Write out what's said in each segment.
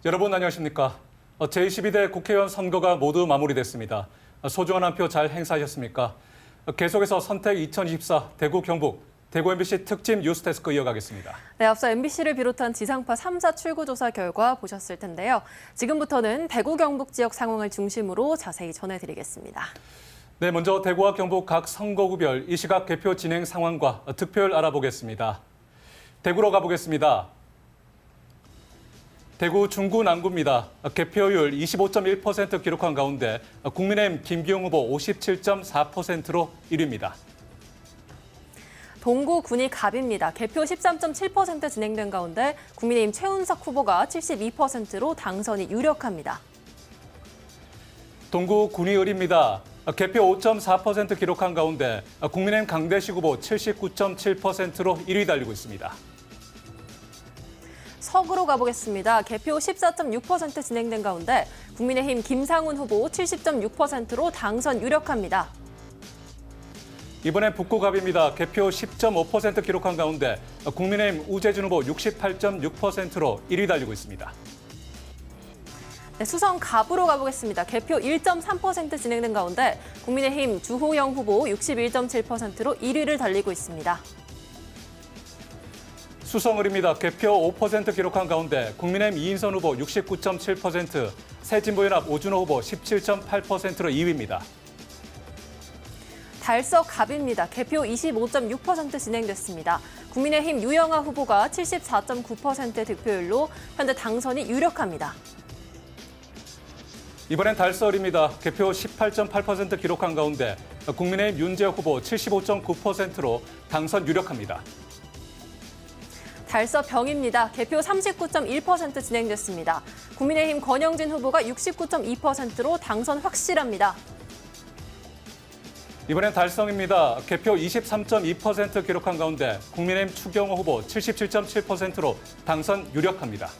여러분 안녕하십니까? 제22대 국회의원 선거가 모두 마무리됐습니다. 소중한 한 표 잘 행사하셨습니까? 계속해서 선택 2024 대구 경북 대구 MBC 특집 뉴스데스크 이어가겠습니다. 네, 앞서 MBC를 비롯한 지상파 3사 출구조사 결과 보셨을 텐데요. 지금부터는 대구 경북 지역 상황을 중심으로 자세히 전해드리겠습니다. 네, 먼저 대구와 경북 각 선거구별 이 시각 개표 진행 상황과 득표율 알아보겠습니다. 대구로 가보겠습니다. 대구 중구 남구입니다. 개표율 25.1% 기록한 가운데 국민의힘 김기용 후보 57.4%로 1위입니다. 동구 군이 갑입니다. 개표 13.7% 진행된 가운데 국민의힘 최운석 후보가 72%로 당선이 유력합니다. 동구 군이 을입니다. 개표 5.4% 기록한 가운데 국민의힘 강대식 후보 79.7%로 1위 달리고 있습니다. 서구로 가보겠습니다. 개표 14.6% 진행된 가운데 국민의힘 김상훈 후보 70.6%로 당선 유력합니다. 이번엔 북구갑입니다. 개표 10.5% 기록한 가운데 국민의힘 우재준 후보 68.6%로 1위 달리고 있습니다. 네, 수성갑으로 가보겠습니다. 개표 1.3% 진행된 가운데 국민의힘 주호영 후보 61.7%로 1위를 달리고 있습니다. 수성을입니다. 개표 5% 기록한 가운데 국민의힘 이인선 후보 69.7%, 새진보연합 오준호 후보 17.8%로 2위입니다. 달서갑입니다. 개표 25.6% 진행됐습니다. 국민의힘 유영아 후보가 74.9%의 득표율로 현재 당선이 유력합니다. 이번엔 달서을입니다. 개표 18.8% 기록한 가운데 국민의힘 윤재혁 후보 75.9%로 당선 유력합니다. 달서병입니다. 개표 39.1% 진행됐습니다. 국민의힘 권영진 후보가 69.2%로 당선 확실합니다. 이번엔 달성입니다. 개표 23.2% 기록한 가운데 국민의힘 추경호 후보 77.7%로 당선 유력합니다.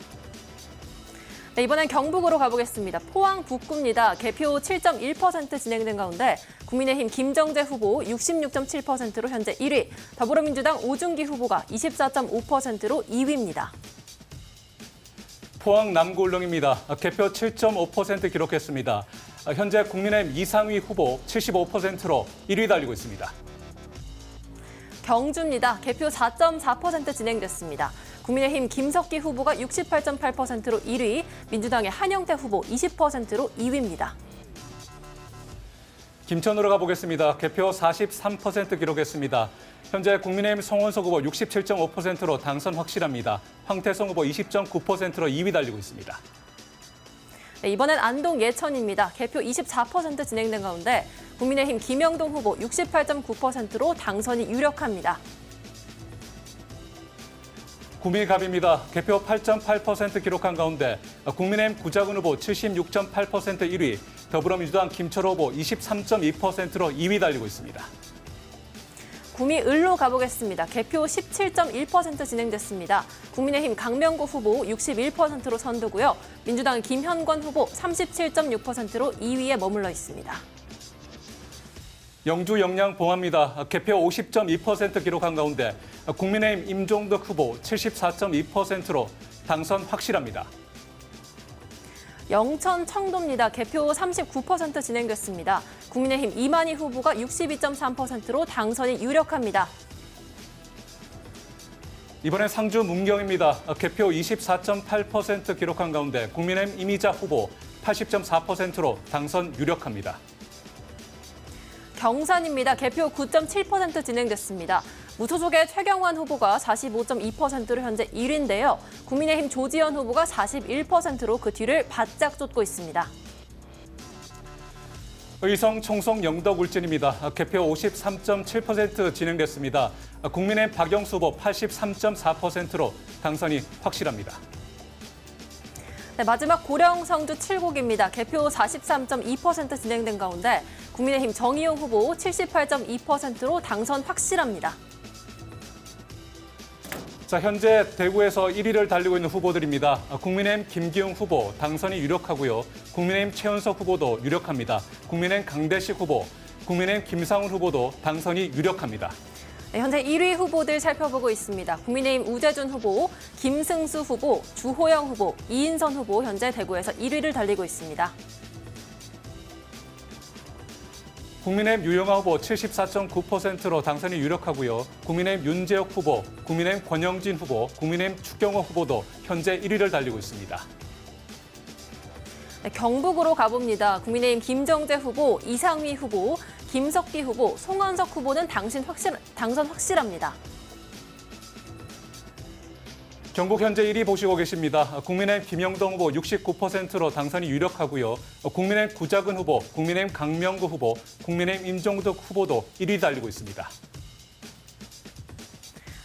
네, 이번엔 경북으로 가보겠습니다. 포항 북구입니다. 개표 7.1% 진행된 가운데 국민의힘 김정재 후보 66.7%로 현재 1위, 더불어민주당 오준기 후보가 24.5%로 2위입니다. 포항 남구 울릉입니다. 개표 7.5% 기록했습니다. 현재 국민의힘 이상휘 후보 75%로 1위 달리고 있습니다. 경주입니다. 개표 4.4% 진행됐습니다. 국민의힘 김석기 후보가 68.8%로 1위, 민주당의 한영태 후보 20%로 2위입니다. 김천으로 가보겠습니다. 개표 43% 기록했습니다. 현재 국민의힘 송원석 후보 67.5%로 당선 확실합니다. 황태성 후보 20.9%로 2위 달리고 있습니다. 네, 이번엔 안동 예천입니다. 개표 24% 진행된 가운데 국민의힘 김영동 후보 68.9%로 당선이 유력합니다. 구미갑입니다. 개표 8.8% 기록한 가운데 국민의힘 구자근 후보 76.8% 1위, 더불어민주당 김철호 후보 23.2%로 2위 달리고 있습니다. 구미을로 가보겠습니다. 개표 17.1% 진행됐습니다. 국민의힘 강명구 후보 61%로 선두고요. 민주당 김현권 후보 37.6%로 2위에 머물러 있습니다. 영주 영양 봉화입니다. 개표 50.2% 기록한 가운데 국민의힘 임종덕 후보 74.2%로 당선 확실합니다. 영천 청도입니다. 개표 39% 진행됐습니다. 국민의힘 이만희 후보가 62.3%로 당선이 유력합니다. 이번엔 상주 문경입니다. 개표 24.8% 기록한 가운데 국민의힘 이미자 후보 80.4%로 당선 유력합니다. 경산입니다. 개표 9.7% 진행됐습니다. 무소속의 최경환 후보가 45.2%로 현재 1위인데요. 국민의힘 조지현 후보가 41%로 그 뒤를 바짝 쫓고 있습니다. 의성 총성 영덕 울진입니다. 개표 53.7% 진행됐습니다. 국민의힘 박영수 후보 83.4%로 당선이 확실합니다. 네, 마지막 고령 성주 7곡입니다. 개표 43.2% 진행된 가운데 국민의힘 정의용 후보 78.2%로 당선 확실합니다. 자, 현재 대구에서 1위를 달리고 있는 후보들입니다. 국민의힘 김기용 후보 당선이 유력하고요. 국민의힘 최은석 후보도 유력합니다. 국민의힘 강대식 후보, 국민의힘 김상훈 후보도 당선이 유력합니다. 네, 현재 1위 후보들 살펴보고 있습니다. 국민의힘 우재준 후보, 김승수 후보, 주호영 후보, 이인선 후보 현재 대구에서 1위를 달리고 있습니다. 국민의힘 유영아 후보 74.9%로 당선이 유력하고요. 국민의힘 윤재혁 후보, 국민의힘 권영진 후보, 국민의힘 추경호 후보도 현재 1위를 달리고 있습니다. 네, 경북으로 가봅니다. 국민의힘 김정재 후보, 이상휘 후보, 김석기 후보, 송원석 후보는 당선 확실합니다. 경북 현재 1위 보시고 계십니다. 국민의힘 김영동 후보 69%로 당선이 유력하고요. 국민의힘 구자근 후보, 국민의힘 강명구 후보, 국민의힘 임종덕 후보도 1위 달리고 있습니다.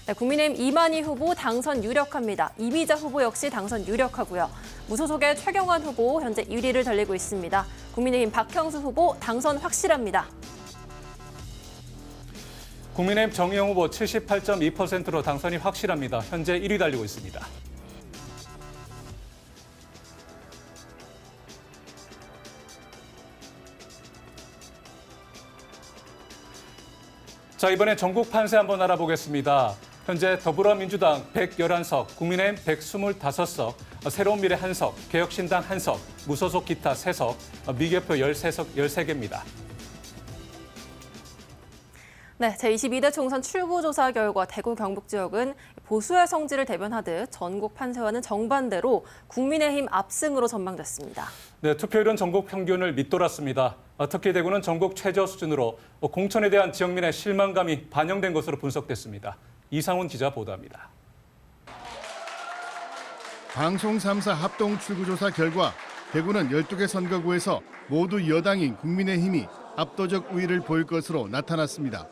네, 국민의힘 이만희 후보 당선 유력합니다. 이미자 후보 역시 당선 유력하고요. 무소속의 최경환 후보 현재 1위를 달리고 있습니다. 국민의힘 박형수 후보 당선 확실합니다. 국민의힘 정의용 후보 78.2%로 당선이 확실합니다. 현재 1위 달리고 있습니다. 자, 이번엔 전국 판세 한번 알아보겠습니다. 현재 더불어민주당 111석, 국민의힘 125석, 새로운미래 1석, 개혁신당 1석, 무소속 기타 3석, 미개표 13개입니다. 네, 제22대 총선 출구조사 결과 대구 경북 지역은 보수의 성질을 대변하듯 전국 판세와는 정반대로 국민의힘 압승으로 전망됐습니다. 네, 투표율은 전국 평균을 밑돌았습니다. 특히 대구는 전국 최저 수준으로 공천에 대한 지역민의 실망감이 반영된 것으로 분석됐습니다. 이상훈 기자 보도합니다. 방송 3사 합동 출구조사 결과 대구는 12개 선거구에서 모두 여당인 국민의힘이 압도적 우위를 보일 것으로 나타났습니다.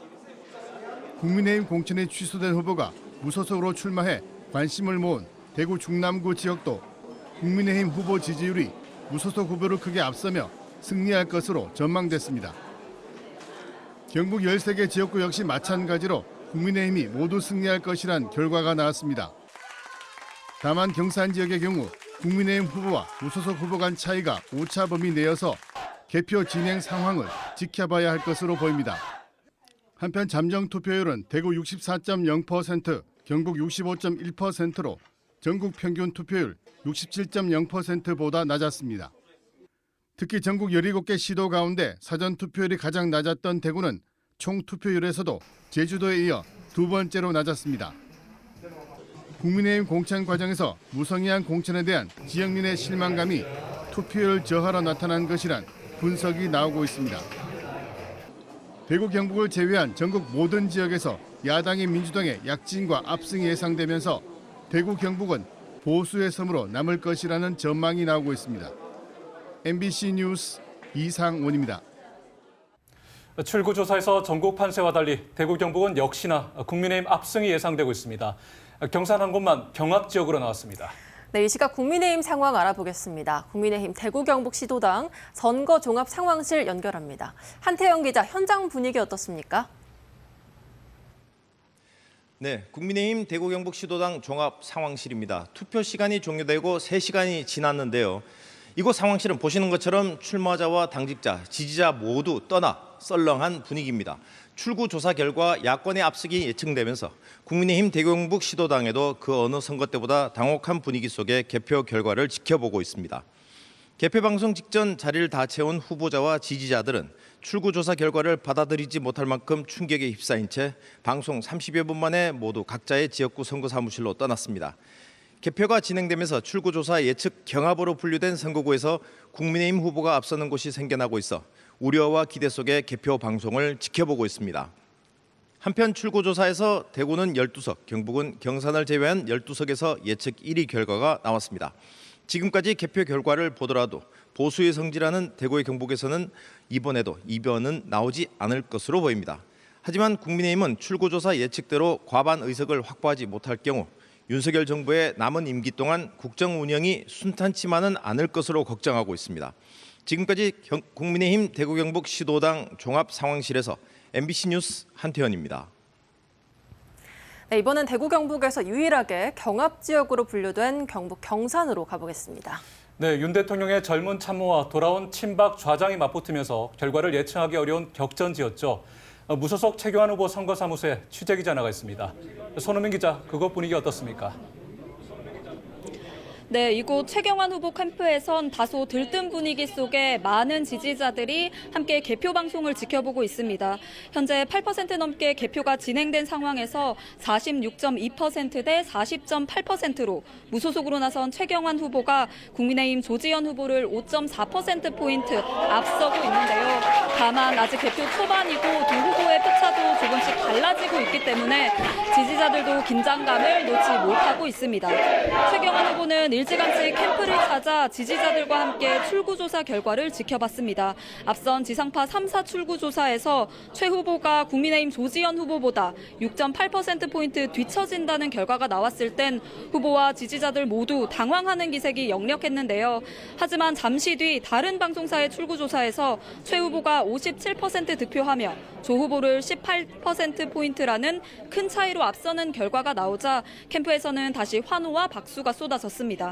국민의힘 공천이 취소된 후보가 무소속으로 출마해 관심을 모은 대구 중남구 지역도 국민의힘 후보 지지율이 무소속 후보를 크게 앞서며 승리할 것으로 전망됐습니다. 경북 13개 지역구 역시 마찬가지로 국민의힘이 모두 승리할 것이란 결과가 나왔습니다. 다만 경산 지역의 경우 국민의힘 후보와 무소속 후보 간 차이가 오차 범위 내여서 개표 진행 상황을 지켜봐야 할 것으로 보입니다. 한편 잠정 투표율은 대구 64.0%, 경북 65.1%로 전국 평균 투표율 67.0%보다 낮았습니다. 특히 전국 17개 시도 가운데 사전 투표율이 가장 낮았던 대구는 총 투표율에서도 제주도에 이어 두 번째로 낮았습니다. 국민의힘 공천 과정에서 무성의한 공천에 대한 지역민의 실망감이 투표율 저하로 나타난 것이란 분석이 나오고 있습니다. 대구 경북을 제외한 전국 모든 지역에서 야당인 민주당의 약진과 압승이 예상되면서 대구 경북은 보수의 섬으로 남을 것이라는 전망이 나오고 있습니다. MBC 뉴스 이상원입니다. 출구조사에서 전국 판세와 달리 대구 경북은 역시나 국민의힘 압승이 예상되고 있습니다. 경산 한 곳만 경합 지역으로 나왔습니다. 네, 이 시각 국민의힘 상황 알아보겠습니다. 국민의힘 대구 경북 시도당 선거 종합 상황실 연결합니다. 한태영 기자, 현장 분위기 어떻습니까? 네, 국민의힘 대구 경북 시도당 종합 상황실입니다. 투표 시간이 종료되고 3시간이 지났는데요. 이곳 상황실은 보시는 것처럼 출마자와 당직자, 지지자 모두 떠나 썰렁한 분위기입니다. 출구조사 결과 야권의 압승이 예측되면서 국민의힘 대구 경북 시도당에도 그 어느 선거 때보다 당혹한 분위기 속에 개표 결과를 지켜보고 있습니다. 개표 방송 직전 자리를 다 채운 후보자와 지지자들은 출구조사 결과를 받아들이지 못할 만큼 충격에 휩싸인 채 방송 30여 분 만에 모두 각자의 지역구 선거사무실로 떠났습니다. 개표가 진행되면서 출구조사 예측 경합으로 분류된 선거구에서 국민의힘 후보가 앞서는 곳이 생겨나고 있어 우려와 기대 속에 개표 방송을 지켜보고 있습니다. 한편 출구조사에서 대구는 12석, 경북은 경산을 제외한 12석에서 예측 1위 결과가 나왔습니다. 지금까지 개표 결과를 보더라도 보수의 성지라는 대구의 경북에서는 이번에도 이변은 나오지 않을 것으로 보입니다. 하지만 국민의힘은 출구조사 예측대로 과반 의석을 확보하지 못할 경우 윤석열 정부의 남은 임기 동안 국정 운영이 순탄치만은 않을 것으로 걱정하고 있습니다. 지금까지 국민의힘 대구 경북 시도당 종합 상황실에서 MBC 뉴스 한태현입니다. 네, 이번엔 대구 경북에서 유일하게 경합 지역으로 분류된 경북 경산으로 가보겠습니다. 네, 윤 대통령의 젊은 참모와 돌아온 친박 좌장이 맞붙으면서 결과를 예측하기 어려운 격전지였죠. 무소속 최경환 후보 선거사무소에 취재기자 나가 있습니다. 손흥민 기자, 그곳 분위기 어떻습니까? 네, 이곳 최경환 후보 캠프에선 다소 들뜬 분위기 속에 많은 지지자들이 함께 개표 방송을 지켜보고 있습니다. 현재 8% 넘게 개표가 진행된 상황에서 46.2% 대 40.8%로 무소속으로 나선 최경환 후보가 국민의힘 조지현 후보를 5.4%포인트 앞서고 있는데요. 다만 아직 개표 초반이고 두 후보의 표차도 조금씩 달라지고 있기 때문에 지지자들도 긴장감을 놓지 못하고 있습니다. 최경환 후보는 일찌감치 캠프를 찾아 지지자들과 함께 출구조사 결과를 지켜봤습니다. 앞선 지상파 3사 출구조사에서 최 후보가 국민의힘 조지현 후보보다 6.8%포인트 뒤처진다는 결과가 나왔을 땐 후보와 지지자들 모두 당황하는 기색이 역력했는데요. 하지만 잠시 뒤 다른 방송사의 출구조사에서 최 후보가 57% 득표하며 조 후보를 18%포인트라는 큰 차이로 앞서는 결과가 나오자 캠프에서는 다시 환호와 박수가 쏟아졌습니다.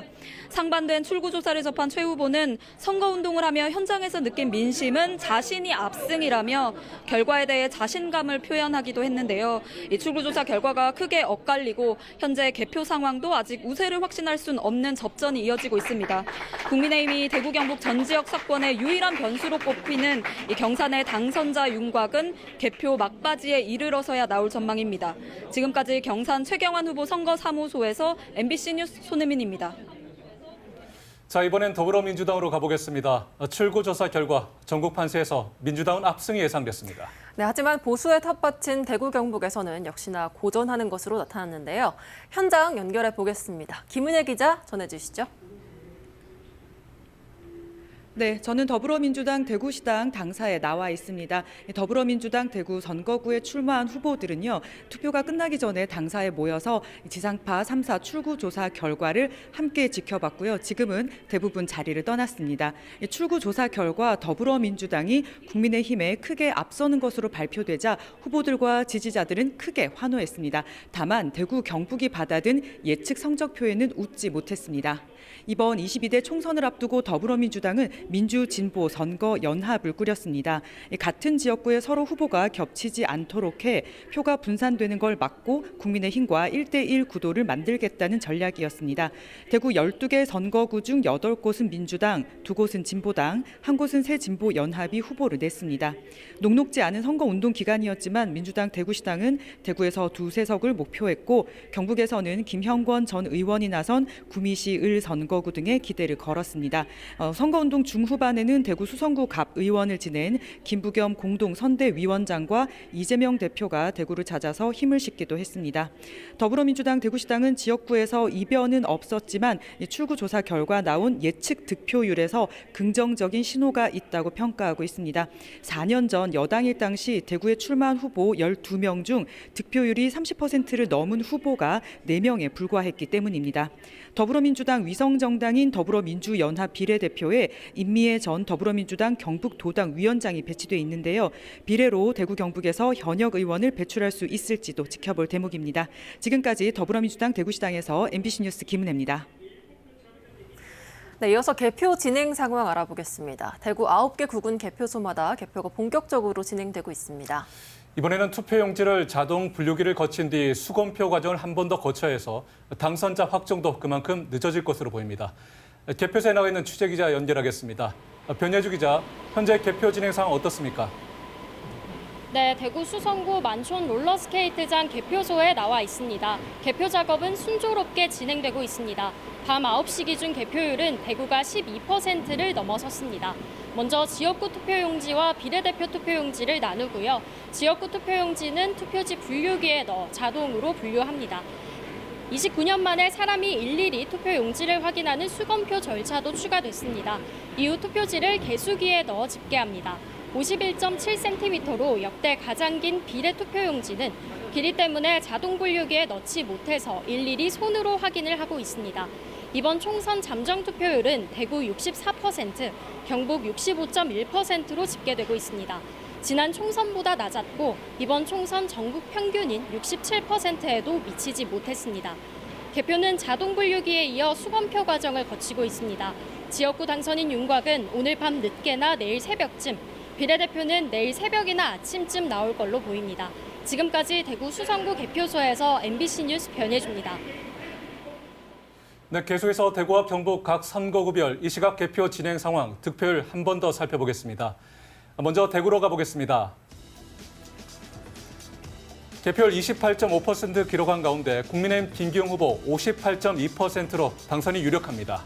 상반된 출구조사를 접한 최 후보는 선거운동을 하며 현장에서 느낀 민심은 자신이 압승이라며 결과에 대해 자신감을 표현하기도 했는데요. 이 출구조사 결과가 크게 엇갈리고 현재 개표 상황도 아직 우세를 확신할 순 없는 접전이 이어지고 있습니다. 국민의힘이 대구 경북 전 지역 사건의 유일한 변수로 꼽히는 이 경산의 당선자 윤곽은 개표 막바지에 이르러서야 나올 전망입니다. 지금까지 경산 최경환 후보 선거사무소에서 MBC 뉴스 손혜민입니다. 자, 이번엔 더불어민주당으로 가보겠습니다. 출구조사 결과 전국 판세에서 민주당은 압승이 예상됐습니다. 네, 하지만 보수의 텃밭인 대구 경북에서는 역시나 고전하는 것으로 나타났는데요. 현장 연결해 보겠습니다. 김은혜 기자 전해주시죠. 네, 저는 더불어민주당 대구시당 당사에 나와 있습니다. 더불어민주당 대구 선거구에 출마한 후보들은요, 투표가 끝나기 전에 당사에 모여서 지상파 3사 출구조사 결과를 함께 지켜봤고요. 지금은 대부분 자리를 떠났습니다. 출구조사 결과 더불어민주당이 국민의힘에 크게 앞서는 것으로 발표되자 후보들과 지지자들은 크게 환호했습니다. 다만 대구 경북이 받아든 예측 성적표에는 웃지 못했습니다. 이번 22대 총선을 앞두고 더불어민주당은 민주진보 선거 연합을 꾸렸습니다. 같은 지역구에 서로 후보가 겹치지 않도록 해 표가 분산되는 걸 막고 국민의힘과 1대1 구도를 만들겠다는 전략이었습니다. 대구 12개 선거구 중 8곳은 민주당, 2곳은 진보당, 1곳은 새진보 연합이 후보를 냈습니다. 녹록지 않은 선거운동 기간이었지만 민주당 대구시당은 대구에서 2세석을 목표했고 경북에서는 김형권 전 의원이 나선 구미시 을 선거구 등에 기대를 걸었습니다. 선거운동 중후반에는 대구 수성구 갑 의원을 지낸 김부겸 공동선대위원장과 이재명 대표가 대구를 찾아서 힘을 싣기도 했습니다. 더불어민주당 대구시당은 지역구에서 이변은 없었지만 출구조사 결과 나온 예측 득표율에서 긍정적인 신호가 있다고 평가하고 있습니다. 4년 전 여당일 당시 대구에 출마한 후보 12명 중 득표율이 30%를 넘은 후보가 4명에 불과했기 때문입니다. 더불어민주당 위성정당인 더불어민주연합 비례대표에 임미애 전 더불어민주당 경북도당 위원장이 배치돼 있는데요. 비례로 대구 경북에서 현역 의원을 배출할 수 있을지도 지켜볼 대목입니다. 지금까지 더불어민주당 대구시당에서 MBC 뉴스 김은혜입니다. 네, 이어서 개표 진행 상황 알아보겠습니다. 대구 9개 구군 개표소마다 개표가 본격적으로 진행되고 있습니다. 이번에는 투표용지를 자동 분류기를 거친 뒤 수검표 과정을 한 번 더 거쳐야 해서 당선자 확정도 그만큼 늦어질 것으로 보입니다. 개표소에 나와 있는 취재기자 연결하겠습니다. 변예주 기자, 현재 개표 진행 상황 어떻습니까? 네, 대구 수성구 만촌 롤러스케이트장 개표소에 나와 있습니다. 개표 작업은 순조롭게 진행되고 있습니다. 밤 9시 기준 개표율은 대구가 12%를 넘어섰습니다. 먼저 지역구 투표용지와 비례대표 투표용지를 나누고요. 지역구 투표용지는 투표지 분류기에 넣어 자동으로 분류합니다. 29년 만에 사람이 일일이 투표용지를 확인하는 수검표 절차도 추가됐습니다. 이후 투표지를 개수기에 넣어 집계합니다. 51.7cm로 역대 가장 긴 비례 투표용지는 길이 때문에 자동 분류기에 넣지 못해서 일일이 손으로 확인을 하고 있습니다. 이번 총선 잠정 투표율은 대구 64%, 경북 65.1%로 집계되고 있습니다. 지난 총선보다 낮았고 이번 총선 전국 평균인 67%에도 미치지 못했습니다. 개표는 자동 분류기에 이어 수검표 과정을 거치고 있습니다. 지역구 당선인 윤곽은 오늘 밤 늦게나 내일 새벽쯤 비례대표는 내일 새벽이나 아침쯤 나올 걸로 보입니다. 지금까지 대구 수성구 개표소에서 MBC 뉴스 변예주입니다. 네, 계속해서 대구와 경북 각 선거구별 이 시각 개표 진행 상황 득표율 한 번 더 살펴보겠습니다. 먼저 대구로 가보겠습니다. 개표율 28.5% 기록한 가운데 국민의힘 김기용 후보 58.2%로 당선이 유력합니다.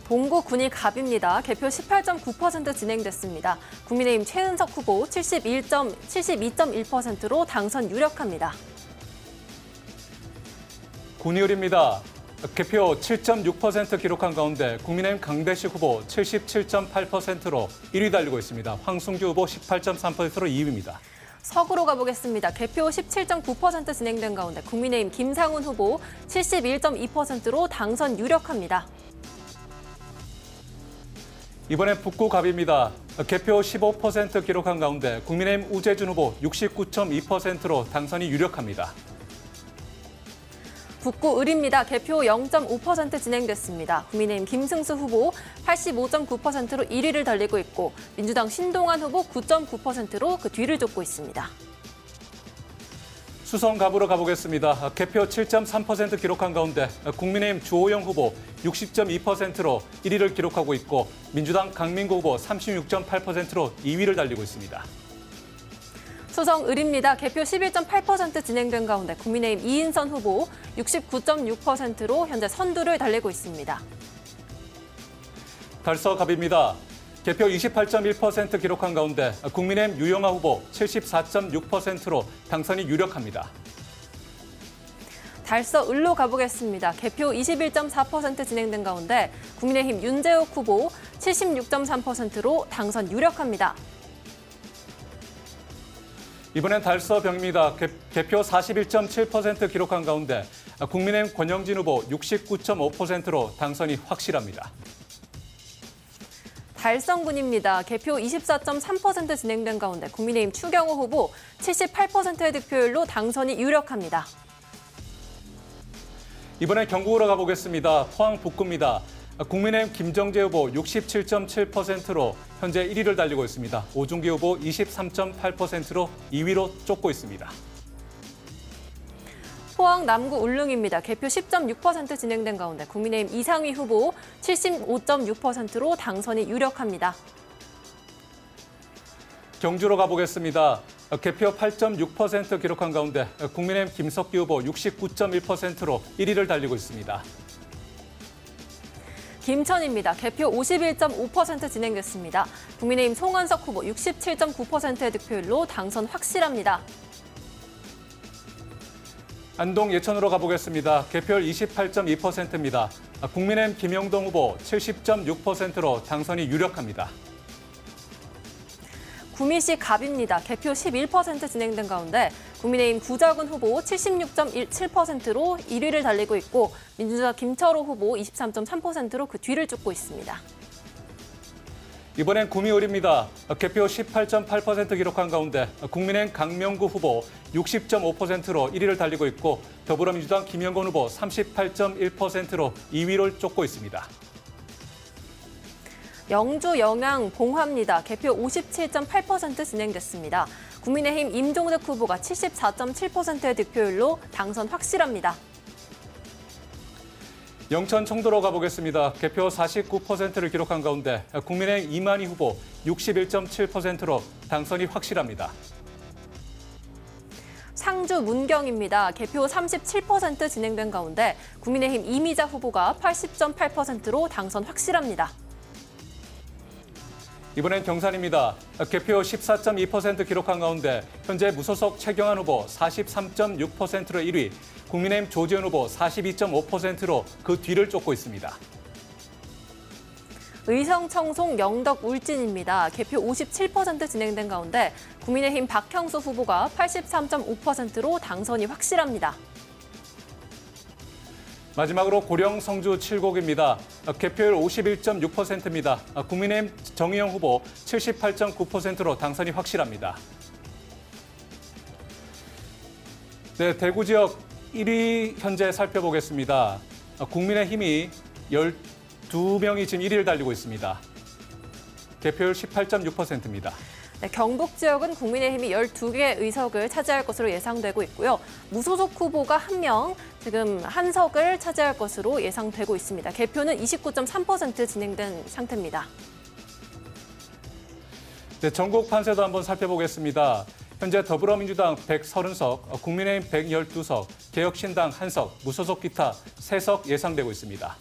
동구 군이 갑입니다. 개표 18.9% 진행됐습니다. 국민의힘 최은석 후보 72.1%로 당선 유력합니다. 군의을입니다. 개표 7.6% 기록한 가운데 국민의힘 강대식 후보 77.8%로 1위 달리고 있습니다. 황순규 후보 18.3%로 2위입니다. 서구로 가보겠습니다. 개표 17.9% 진행된 가운데 국민의힘 김상훈 후보 71.2%로 당선 유력합니다. 이번엔 북구 갑입니다. 개표 15% 기록한 가운데 국민의힘 우재준 후보 69.2%로 당선이 유력합니다. 북구 을입니다. 개표 0.5% 진행됐습니다. 국민의힘 김승수 후보 85.9%로 1위를 달리고 있고 민주당 신동환 후보 9.9%로 그 뒤를 쫓고 있습니다. 수성갑으로 가보겠습니다. 개표 7.3% 기록한 가운데 국민의힘 주호영 후보 60.2%로 1위를 기록하고 있고 민주당 강민구 후보 36.8%로 2위를 달리고 있습니다. 수성 을입니다. 개표 11.8% 진행된 가운데 국민의힘 이인선 후보 69.6%로 현재 선두를 달리고 있습니다. 달서갑입니다. 개표 28.1% 기록한 가운데 국민의힘 유영아 후보 74.6%로 당선이 유력합니다. 달서 을로 가보겠습니다. 개표 21.4% 진행된 가운데 국민의힘 윤재욱 후보 76.3%로 당선 유력합니다. 이번엔 달서병입니다. 개표 41.7% 기록한 가운데 국민의힘 권영진 후보 69.5%로 당선이 확실합니다. 달성군입니다. 개표 24.3% 진행된 가운데 국민의힘 추경호 후보 78%의 득표율로 당선이 유력합니다. 이번엔 경북으로 가보겠습니다. 포항 북구입니다. 국민의힘 김정재 후보 67.7%로 현재 1위를 달리고 있습니다. 오중기 후보 23.8%로 2위로 쫓고 있습니다. 포항 남구 울릉입니다. 개표 10.6% 진행된 가운데 국민의힘 이상휘 후보 75.6%로 당선이 유력합니다. 경주로 가보겠습니다. 개표 8.6% 기록한 가운데 국민의힘 김석기 후보 69.1%로 1위를 달리고 있습니다. 김천입니다. 개표 51.5% 진행됐습니다. 국민의힘 송원석 후보 67.9%의 득표율로 당선 확실합니다. 안동 예천으로 가보겠습니다. 개표율 28.2%입니다. 국민의힘 김영동 후보 70.6%로 당선이 유력합니다. 구미시 갑입니다. 개표 11% 진행된 가운데 국민의힘 구자근 후보 76.7%로 1위를 달리고 있고 민주당 김철호 후보 23.3%로 그 뒤를 쫓고 있습니다. 이번엔 구미을입니다. 개표 18.8% 기록한 가운데 국민의힘 강명구 후보 60.5%로 1위를 달리고 있고 더불어민주당 김영건 후보 38.1%로 2위를 쫓고 있습니다. 영주 영양 봉화입니다. 개표 57.8% 진행됐습니다. 국민의힘 임종득 후보가 74.7%의 득표율로 당선 확실합니다. 영천 청도로 가보겠습니다. 개표 49%를 기록한 가운데 국민의힘 이만희 후보 61.7%로 당선이 확실합니다. 상주 문경입니다. 개표 37% 진행된 가운데 국민의힘 이미자 후보가 80.8%로 당선 확실합니다. 이번엔 경산입니다. 개표 14.2% 기록한 가운데 현재 무소속 최경환 후보 43.6%로 1위, 국민의힘 조지현 후보 42.5%로 그 뒤를 쫓고 있습니다. 의성 청송 영덕 울진입니다. 개표 57% 진행된 가운데 국민의힘 박형수 후보가 83.5%로 당선이 확실합니다. 마지막으로 고령 성주 칠곡입니다. 개표율 51.6%입니다. 국민의힘 정의영 후보 78.9%로 당선이 확실합니다. 네, 대구 지역 1위 현재 살펴보겠습니다. 국민의힘이 12명이 지금 1위를 달리고 있습니다. 개표율 18.6%입니다. 네, 경북 지역은 국민의힘이 12개 의석을 차지할 것으로 예상되고 있고요. 무소속 후보가 1명, 지금 한 석을 차지할 것으로 예상되고 있습니다. 개표는 29.3% 진행된 상태입니다. 네, 전국 판세도 한번 살펴보겠습니다. 현재 더불어민주당 130석, 국민의힘 112석, 개혁신당 1석, 무소속 기타 3석 예상되고 있습니다.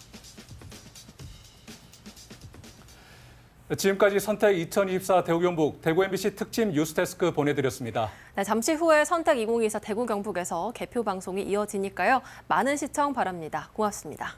지금까지 선택 2024 대구 경북 대구 MBC 특집 뉴스데스크 보내드렸습니다. 네, 잠시 후에 선택 2024 대구 경북에서 개표 방송이 이어지니까요. 많은 시청 바랍니다. 고맙습니다.